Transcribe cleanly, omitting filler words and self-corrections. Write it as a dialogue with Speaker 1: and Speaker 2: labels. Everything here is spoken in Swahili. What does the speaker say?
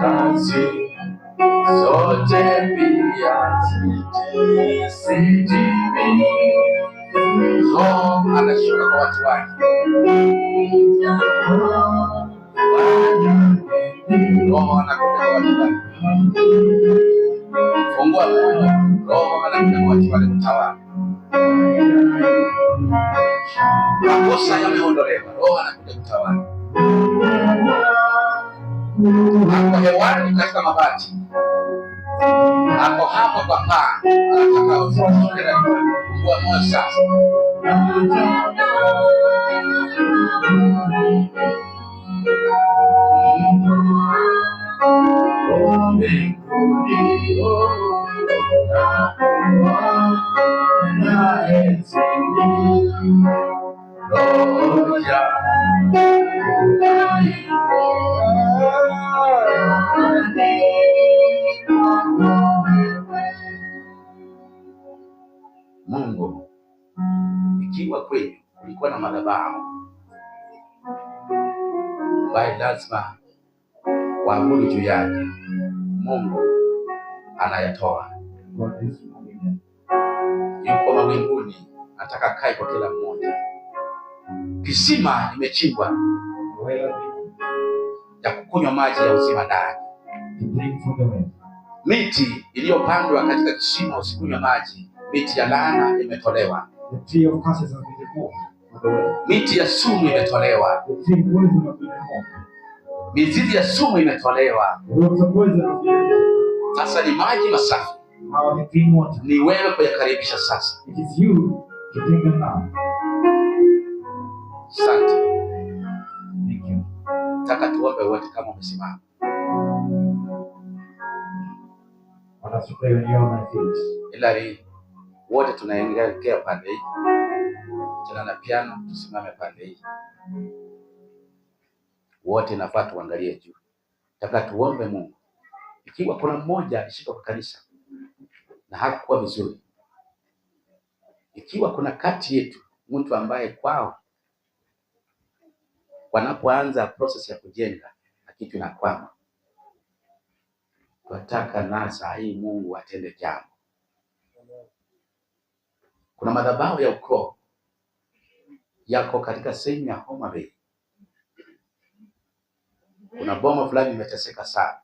Speaker 1: Kazi zote pia sijimi. Roho anashuka kwa watu wake. Roho anakuja kwa watu wake. Fungua moyo. Roho anakuja kwa watu wake kutawala. Makosa yameondolewa. Roho anakuja kutawala. Hapo hewani katika mabati, hapo hapo kwa paa, anataka usikie na kufungua moyo sasa. Mungu, ikiwa kweli kulikuwa na madhabahu ambaye lazima waabudu juu yake, Mungu anayatoa. Yuko mawinguni, nataka kae kwa kila mmoja. Kisima imechimbwa ya kukunywa maji ya uzima ndani. Miti iliyopandwa katika kisima usikunywa maji, miti ya laana imetolewa. Miti ya sumu imetolewa. Mizizi ya sumu imetolewa. Sasa ni maji masafi. Ni wewe kuyakaribisha sasa. Asante. Nataka tuombe wote kama umesimama. Ilari wote tunaelekea pande hii. Tena na piano tusimame pande hii. Wote nafaa tuangalie juu. Nataka tuombe Mungu. Ikiwa kuna mmoja alishika kwa kanisa na hakuwa vizuri, ikiwa kuna kati yetu mtu ambaye kwao wanapoanza process ya kujenga na kitu inakwama, tunataka na saa hii Mungu atende jambo. Kuna madhabahu ya ukoo yako katika sehemu ya Homa Bay. Kuna boma fulani imeteseka sana.